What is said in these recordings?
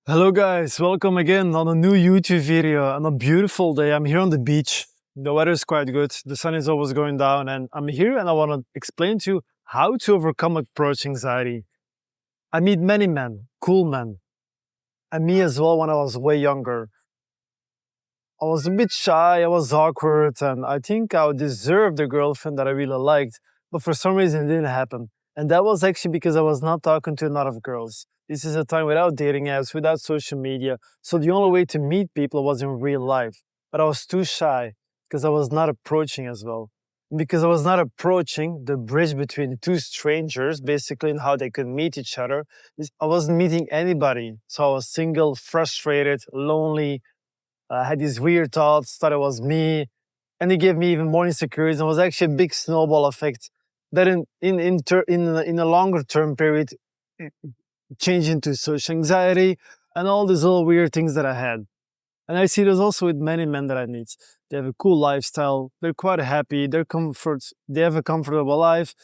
Hello guys, welcome again on a new YouTube video on a beautiful day. I'm here on the beach. The weather is quite good. The sun is always going down and I'm here and I want to explain to you how to overcome approach anxiety. I meet many men, cool men, and me as well when I was way younger. I was a bit shy, I was awkward, and I think I deserved a girlfriend that I really liked, but for some reason it didn't happen. And that was actually because I was not talking to a lot of girls. This is a time without dating apps, without social media, so the only way to meet people was in real life. But I was too shy because I was not approaching as well. Because I was not approaching the bridge between two strangers, basically, and how they could meet each other. I wasn't meeting anybody. So I was single, frustrated, lonely, I had these weird thoughts, thought it was me, and it gave me even more insecurities. And it was actually a big snowball effect that in a longer term period changed into social anxiety and all these little weird things that I had. And I see this also with many men that I meet. They have a cool lifestyle, they're quite happy, they have a comfortable life,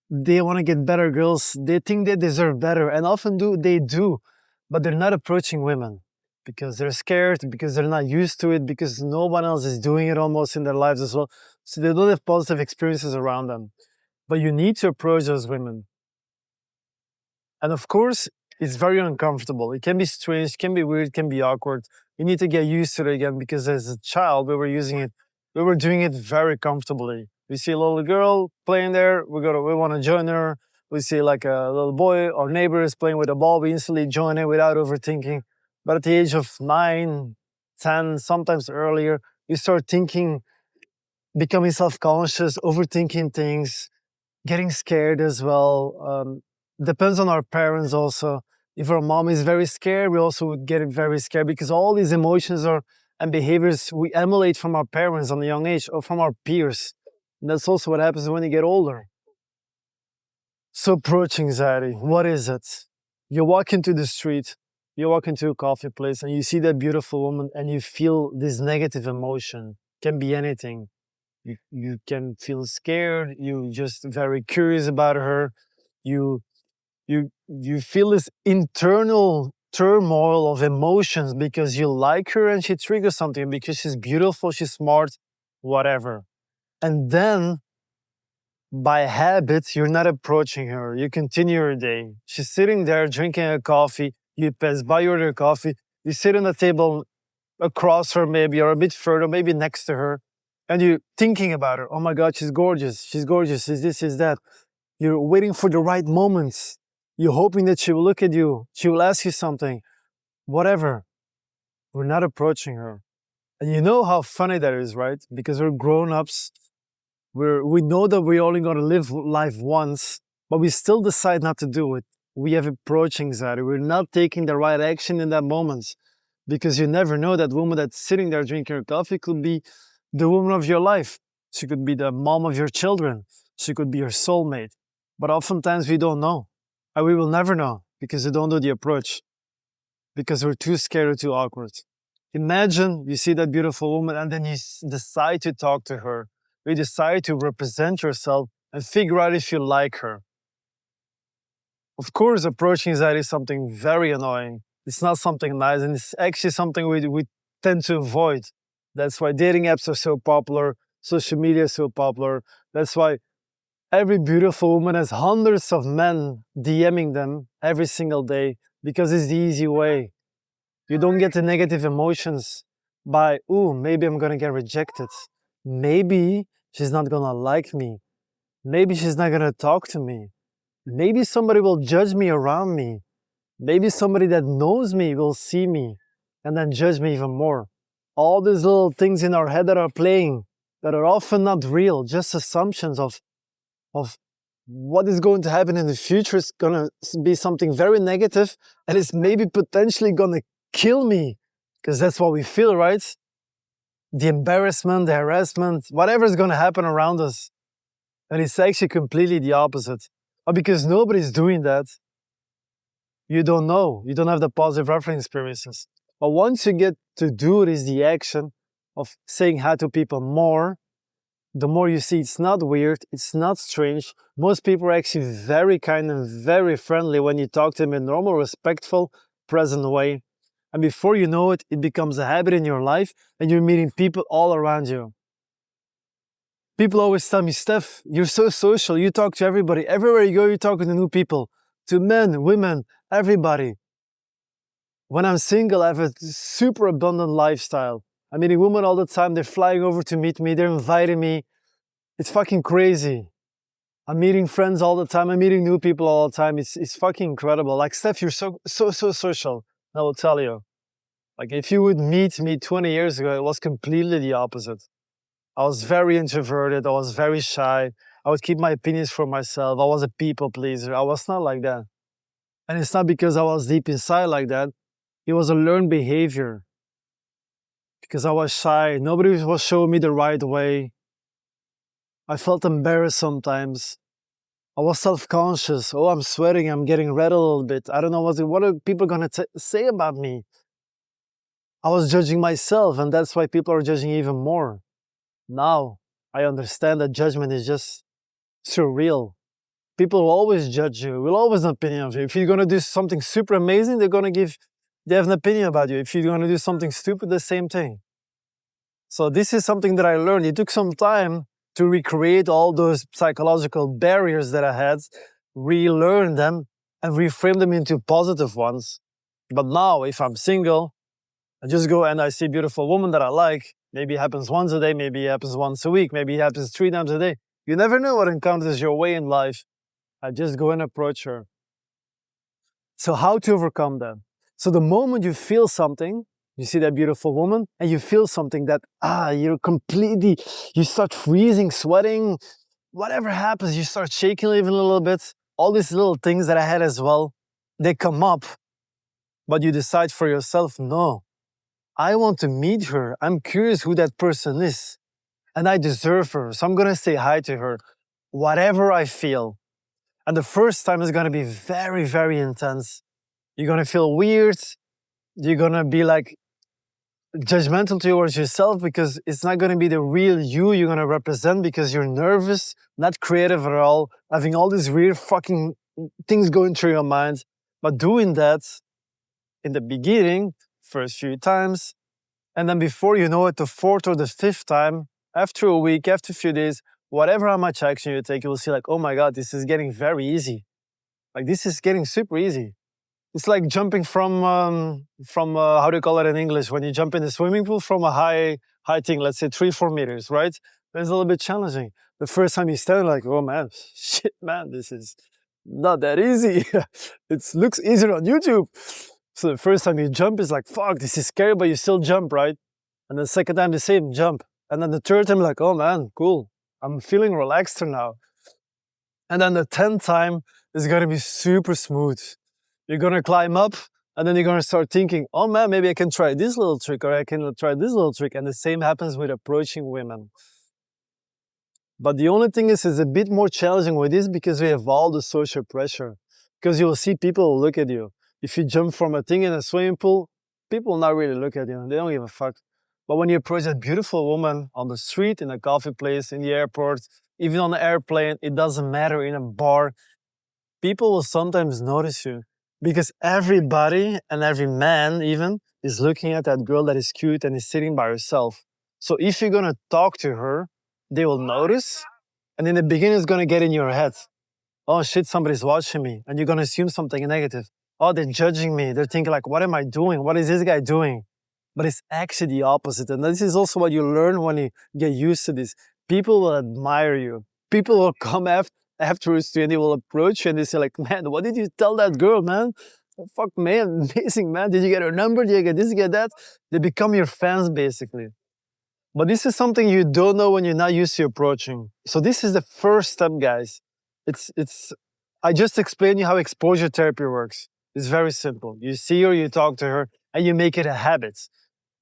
they want to get better girls, they think they deserve better, and often they do, but they're not approaching women because they're scared, because they're not used to it, because no one else is doing it almost in their lives as well. So they don't have positive experiences around them. But you need to approach those women. And of course, it's very uncomfortable. It can be strange, can be weird, can be awkward. You need to get used to it again because as a child, we were doing it very comfortably. We see a little girl playing there, we want to join her. We see like a little boy or neighbor is playing with a ball, we instantly join it without overthinking. But at the age of 9, 10, sometimes earlier, you start thinking, becoming self-conscious, overthinking things, getting scared as well. Depends on our parents also. If our mom is very scared, we also would get very scared because all these emotions are and behaviors we emulate from our parents on a young age or from our peers. And that's also what happens when you get older. So approach anxiety, what is it? You walk into the street, you walk into a coffee place and you see that beautiful woman and you feel this negative emotion. Can be anything. You can feel scared, you just very curious about her, you you feel this internal turmoil of emotions because you like her and she triggers something because she's beautiful, she's smart, whatever. And then by habit, you're not approaching her. You continue your day. She's sitting there drinking a coffee. You pass by, you order coffee. You sit on the table across her, maybe, or a bit further, maybe next to her, and you're thinking about her. Oh my God, she's gorgeous. She's gorgeous. Is this, is that. You're waiting for the right moments. You're hoping that she will look at you. She will ask you something. Whatever. We're not approaching her. And you know how funny that is, right? Because we're grown ups. We know that we're only going to live life once, but we still decide not to do it. We have approach anxiety. We're not taking the right action in that moment because you never know that woman that's sitting there drinking her coffee could be the woman of your life. She could be the mom of your children. She could be your soulmate. But oftentimes we don't know. And we will never know because we don't do the approach. Because we're too scared or too awkward. Imagine you see that beautiful woman and then you decide to talk to her. You decide to represent yourself and figure out if you like her. Of course, approach anxiety is something very annoying. It's not something nice, and it's actually something we tend to avoid. That's why dating apps are so popular, social media is so popular. That's why every beautiful woman has hundreds of men DMing them every single day because it's the easy way. You don't get the negative emotions by, ooh, maybe I'm gonna get rejected. Maybe she's not gonna like me. Maybe she's not gonna talk to me. Maybe somebody will judge me around me. Maybe somebody that knows me will see me and then judge me even more. All these little things in our head that are playing that are often not real, just assumptions of what is going to happen in the future is going to be something very negative and it's maybe potentially going to kill me because that's what we feel, right? The embarrassment, the harassment, whatever is going to happen around us. And it's actually completely the opposite. But because nobody's doing that, you don't know. You don't have the positive reference experiences. But once you get to do it, is the action of saying hi to people more, the more you see it's not weird, it's not strange. Most people are actually very kind and very friendly when you talk to them in a normal, respectful, present way. And before you know it, it becomes a habit in your life and you're meeting people all around you. People always tell me, Steph, you're so social. You talk to everybody. Everywhere you go, you're talking to new people, to men, women, everybody. When I'm single, I have a super abundant lifestyle. I'm meeting women all the time. They're flying over to meet me. They're inviting me. It's fucking crazy. I'm meeting friends all the time. I'm meeting new people all the time. It's fucking incredible. Like, Steph, you're so social. I will tell you. Like, if you would meet me 20 years ago, it was completely the opposite. I was very introverted. I was very shy. I would keep my opinions for myself. I was a people pleaser. I was not like that. And it's not because I was deep inside like that. It was a learned behavior. Because I was shy. Nobody was showing me the right way. I felt embarrassed sometimes. I was self-conscious. Oh, I'm sweating. I'm getting red a little bit. I don't know what are people going to say about me. I was judging myself, and that's why people are judging even more. Now, I understand that judgment is just surreal. People will always judge you, will always have an opinion of you. If you're going to do something super amazing, they have an opinion about you. If you're going to do something stupid, the same thing. So this is something that I learned. It took some time to recreate all those psychological barriers that I had, relearn them, and reframe them into positive ones. But now, if I'm single, I just go and I see a beautiful woman that I like. Maybe it happens once a day, maybe it happens once a week, maybe it happens 3 times a day. You never know what encounters your way in life. I just go and approach her. So how to overcome that? So the moment you feel something, you see that beautiful woman and you feel something that, you start freezing, sweating, whatever happens, you start shaking even a little bit. All these little things that I had as well, they come up, but you decide for yourself, no, I want to meet her. I'm curious who that person is and I deserve her. So I'm going to say hi to her, whatever I feel. And the first time is going to be very, very intense. You're going to feel weird. You're going to be like judgmental towards yourself because it's not going to be the real you you're going to represent because you're nervous, not creative at all, having all these weird fucking things going through your mind. But doing that in the beginning, first few times, and then before you know it, the fourth or the fifth time, after a week, after a few days, whatever how much action you take, you will see like, oh my God, this is getting very easy. Like this is getting super easy. It's like jumping from how do you call it in English? When you jump in the swimming pool from a high thing, let's say 3-4 meters, right? It's a little bit challenging. The first time you stand, like, oh man, shit, man, this is not that easy. It looks easier on YouTube. So the first time you jump is like, fuck, this is scary, but you still jump, right? And the second time the same jump. And then the third time, like, oh man, cool. I'm feeling relaxed now. And then the 10th time is gonna be super smooth. You're gonna climb up and then you're gonna start thinking, oh man, maybe I can try this little trick or I can try this little trick. And the same happens with approaching women. But the only thing is, it's a bit more challenging with this because we have all the social pressure. Because you will see people look at you. If you jump from a thing in a swimming pool, people will not really look at you. They don't give a fuck. But when you approach a beautiful woman on the street, in a coffee place, in the airport, even on an airplane, it doesn't matter, in a bar, people will sometimes notice you. Because everybody and every man even is looking at that girl that is cute and is sitting by herself. So if you're gonna talk to her, they will notice. And in the beginning, it's gonna get in your head. Oh shit, somebody's watching me. And you're gonna assume something negative. Oh, they're judging me. They're thinking like, what am I doing? What is this guy doing? But it's actually the opposite. And this is also what you learn when you get used to this. People will admire you. People will come afterwards to you and they will approach you and they say like, man, what did you tell that girl, man? Oh, fuck, man, amazing, man. Did you get her number? Did you get this, get that? They become your fans, basically. But this is something you don't know when you're not used to approaching. So this is the first step, guys. I just explained you how exposure therapy works. It's very simple. You see her, you talk to her, and you make it a habit.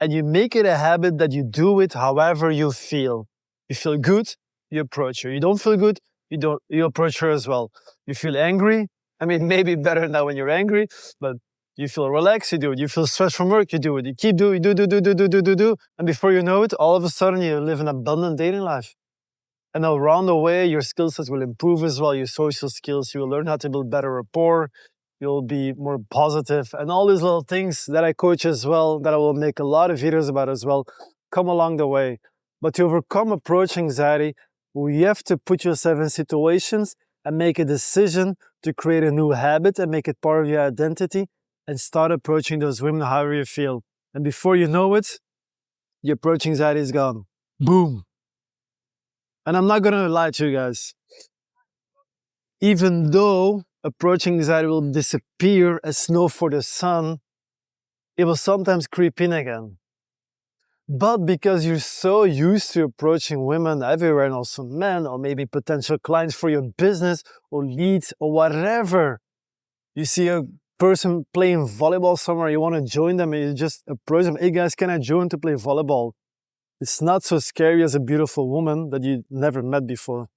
And you make it a habit that you do it however you feel. You feel good, you approach her. You don't feel good, you approach her as well. You feel angry. I mean, maybe better now when you're angry, but you feel relaxed, you do it. You feel stressed from work, you do it. You keep doing, do. And before you know it, all of a sudden you live an abundant dating life. And around the way, your skill sets will improve as well, your social skills. You will learn how to build better rapport. you'll be more positive, and all these little things that I coach as well, that I will make a lot of videos about as well, come along the way. But to overcome approach anxiety, you have to put yourself in situations and make a decision to create a new habit and make it part of your identity and start approaching those women however you feel. And before you know it, your approach anxiety is gone. Boom. And I'm not gonna lie to you guys. Even though approach anxiety will disappear as snow for the sun, it will sometimes creep in again. But because you're so used to approaching women everywhere and also men, or maybe potential clients for your business or leads or whatever, you see a person playing volleyball somewhere, you want to join them and you just approach them, hey guys, can I join to play volleyball? It's not so scary as a beautiful woman that you never met before.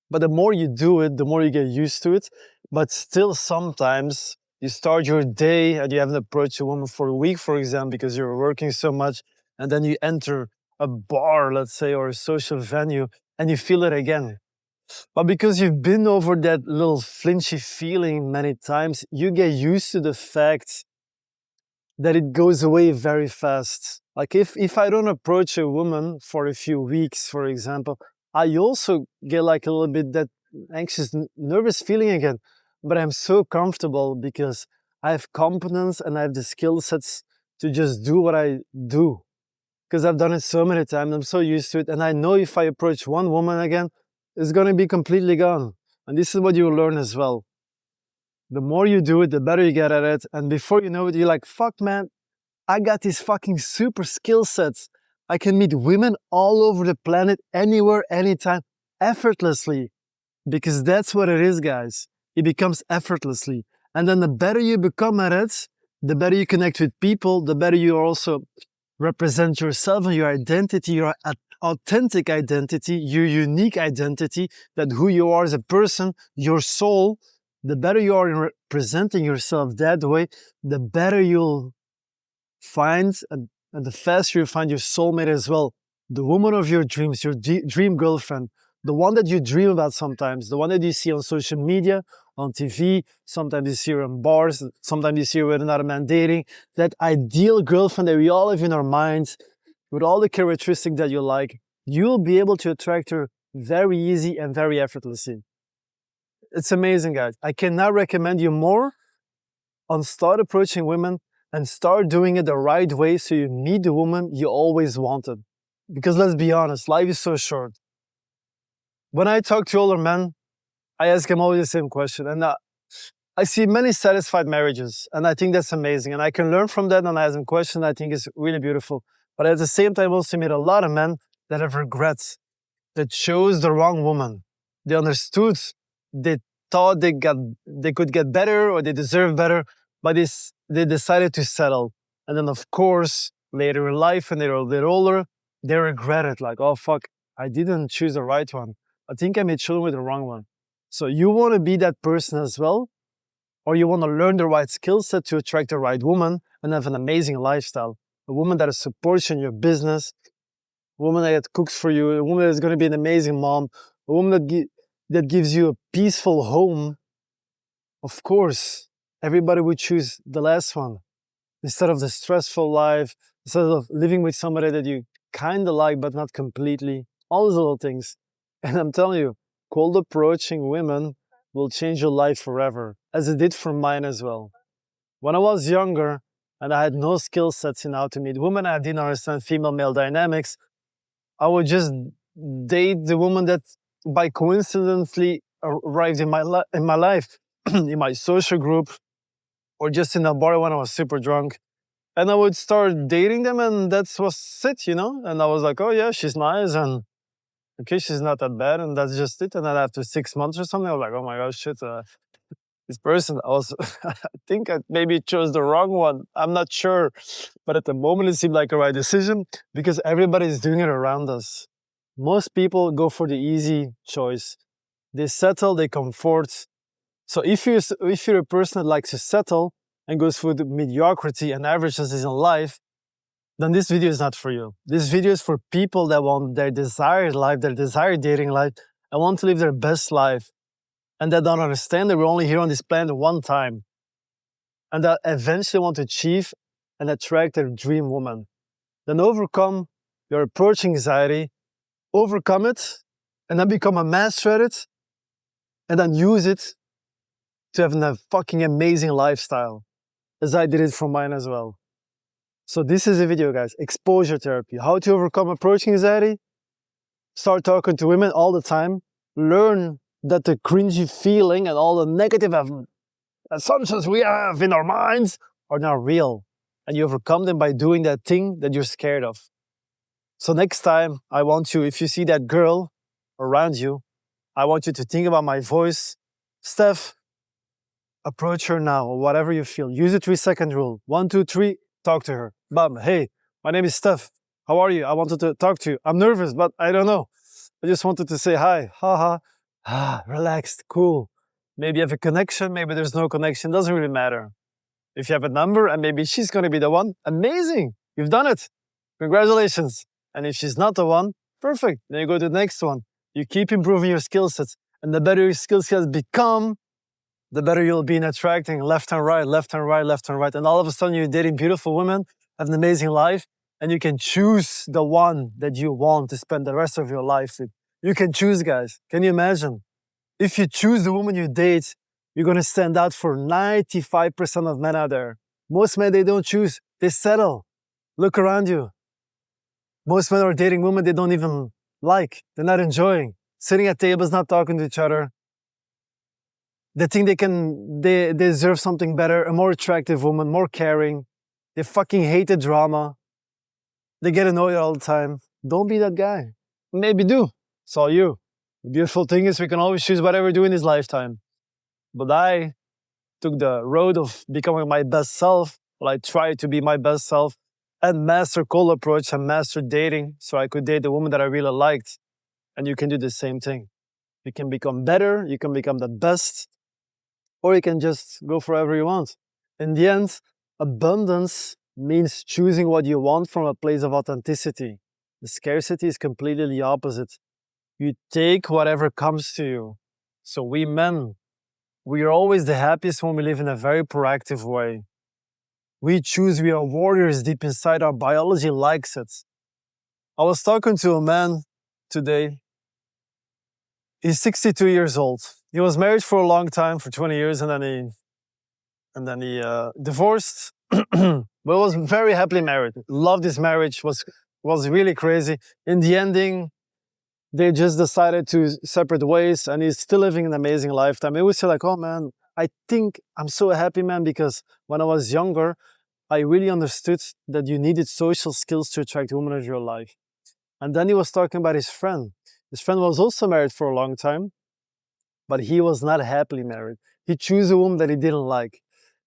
But the more you do it, the more you get used to it. But still sometimes you start your day and you haven't approached a woman for a week, for example, because you're working so much, and then you enter a bar, let's say, or a social venue, and you feel it again. But because you've been over that little flinchy feeling many times, you get used to the fact that it goes away very fast. Like if I don't approach a woman for a few weeks, for example, I also get like a little bit that anxious, nervous feeling again. But I'm so comfortable because I have competence and I have the skill sets to just do what I do. Because I've done it so many times, I'm so used to it. And I know if I approach one woman again, it's going to be completely gone. And this is what you will learn as well. The more you do it, the better you get at it. And before you know it, you're like, fuck, man, I got these fucking super skill sets. I can meet women all over the planet, anywhere, anytime, effortlessly. Because that's what it is, guys. It becomes effortlessly. And then the better you become at it, the better you connect with people, the better you also represent yourself and your identity, your authentic identity, your unique identity, that who you are as a person, your soul. The better you are in presenting yourself that way, the better you'll find, and the faster you find your soulmate as well. The woman of your dreams, your dream girlfriend, the one that you dream about sometimes, the one that you see on social media, on TV, sometimes you see her in bars, sometimes you see her with another man dating. That ideal girlfriend that we all have in our minds, with all the characteristics that you like, you'll be able to attract her very easy and very effortlessly. It's amazing, guys. I cannot recommend you more on start approaching women and start doing it the right way so you meet the woman you always wanted. Because let's be honest, life is so short. When I talk to older men, I ask them always the same question. And I see many satisfied marriages, and I think that's amazing. And I can learn from that, and I ask them questions I think is really beautiful. But at the same time, I also meet a lot of men that have regrets, that chose the wrong woman. They understood, they thought they could get better or they deserve better, but they decided to settle. And then, of course, later in life, when they're a little older, they regret it. Like, oh, fuck, I didn't choose the right one. I think I made children with the wrong one. So you want to be that person as well, or you want to learn the right skill set to attract the right woman and have an amazing lifestyle. A woman that supports you in your business, a woman that cooks for you, a woman that is going to be an amazing mom, a woman that gives you a peaceful home. Of course, everybody would choose the last one instead of the stressful life, instead of living with somebody that you kind of like but not completely. All those little things. And I'm telling you, cold approaching women will change your life forever, as it did for mine as well. When I was younger and I had no skill sets in how to meet women, I didn't understand female-male dynamics, I would just date the woman that by coincidentally arrived in my life, in my social group, or just in a bar when I was super drunk. And I would start dating them, and that was it, you know? And I was like, oh yeah, she's nice, and okay, she's not that bad, and that's just it. And then after 6 months or something, I was like, oh my gosh, shit, this person, I think I maybe chose the wrong one. I'm not sure. But at the moment, it seemed like a right decision because everybody's doing it around us. Most people go for the easy choice. They settle, they comfort. So if you're a person that likes to settle and goes for the mediocrity and averages in life, then this video is not for you. This video is for people that want their desired life, their desired dating life, and want to live their best life. And that don't understand that we're only here on this planet one time. and that eventually want to achieve and attract their dream woman. Then overcome your approach anxiety, overcome it, and then become a master at it, and then use it to have a fucking amazing lifestyle, as I did it for mine as well. So this is a video, guys. Exposure therapy. How to overcome approach anxiety. Start talking to women all the time. Learn that the cringy feeling and all the negative assumptions we have in our minds are not real. And you overcome them by doing that thing that you're scared of. So next time, I want you, if you see that girl around you, I want you to think about my voice. Steph, approach her now, or whatever you feel. Use the 3-second rule. 1, 2, 3, talk to her. Bam, hey, my name is Steph. How are you? I wanted to talk to you. I'm nervous, but I don't know. I just wanted to say hi. Haha. Relaxed, cool. Maybe you have a connection, maybe there's no connection. Doesn't really matter. If you have a number and maybe she's going to be the one, amazing. You've done it. Congratulations. And if she's not the one, perfect. Then you go to the next one. You keep improving your skill sets. And the better your skill sets become, the better you'll be in attracting left and right, left and right, left and right. And all of a sudden you're dating beautiful women, have an amazing life, and you can choose the one that you want to spend the rest of your life with. You can choose, guys. Can you imagine? If you choose the woman you date, you're going to stand out for 95% of men out there. Most men, they don't choose. They settle. Look around you. Most men are dating women they don't even like. They're not enjoying. Sitting at tables, not talking to each other. They think they deserve something better, a more attractive woman, more caring. They fucking hate the drama. They get annoyed all the time. Don't be that guy. Maybe do. It's all you. The beautiful thing is we can always choose whatever we do in this lifetime. But I took the road of becoming my best self. Well, I tried to be my best self and master cold approach and master dating so I could date the woman that I really liked. And you can do the same thing. You can become better, you can become the best, or you can just go for whatever you want. In the end, abundance means choosing what you want from a place of authenticity. The scarcity is completely the opposite. You take whatever comes to you. So we men, we are always the happiest when we live in a very proactive way. We choose, we are warriors deep inside, our biology likes it. I was talking to a man today. He's 62 years old. He was married for a long time, for 20 years, and then he divorced. But was very happily married. Loved his marriage, was really crazy. In the ending, they just decided to separate ways, and he's still living an amazing lifetime. He was say like, oh man, I think I'm so happy, man, because when I was younger, I really understood that you needed social skills to attract the woman of your life. And then he was talking about his friend. His friend was also married for a long time, but he was not happily married. He chose a woman that he didn't like.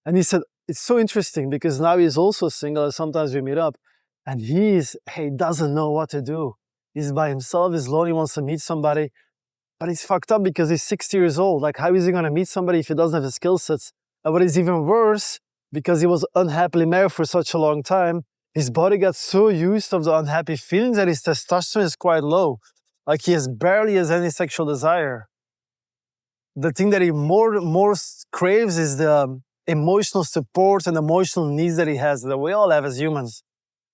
And he said, it's so interesting because now he's also single, and sometimes we meet up, and he doesn't know what to do. He's by himself, he's lonely, he wants to meet somebody, but he's fucked up because he's 60 years old. Like, how is he gonna meet somebody if he doesn't have the skill sets? And what is even worse, because he was unhappily married for such a long time, his body got so used of the unhappy feelings that his testosterone is quite low. Like, he barely has any sexual desire. The thing that he more craves is the emotional support and emotional needs that he has, that we all have as humans.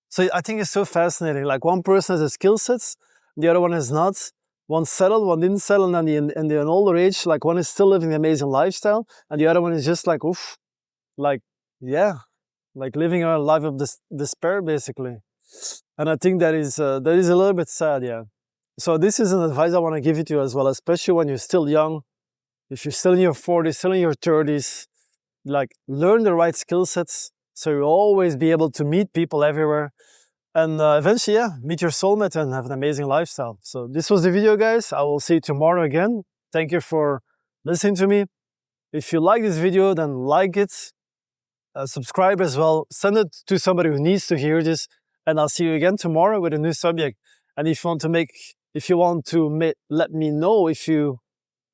So I think it's so fascinating. Like, one person has the skill sets, the other one is not. One settled, one didn't settle, and in an older age, like, one is still living an amazing lifestyle, and the other one is just like, oof, like, yeah, like living a life of despair, basically. And I think that is a little bit sad, yeah. So this is an advice I want to give you as well, especially when you're still young. If you're still in your 40s, still in your 30s, like, learn the right skill sets so you'll always be able to meet people everywhere. And eventually, yeah, meet your soulmate and have an amazing lifestyle. So this was the video, guys. I will see you tomorrow again. Thank you for listening to me. If you like this video, then like it. Subscribe as well. Send it to somebody who needs to hear this. And I'll see you again tomorrow with a new subject. And if you want to let me know if you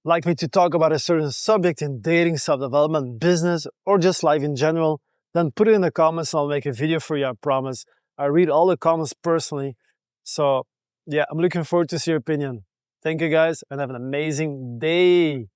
like me to talk about a certain subject in dating, self-development, business, or just life in general, then put it in the comments and I'll make a video for you, I promise. I read all the comments personally. So yeah, I'm looking forward to see your opinion. Thank you, guys, and have an amazing day.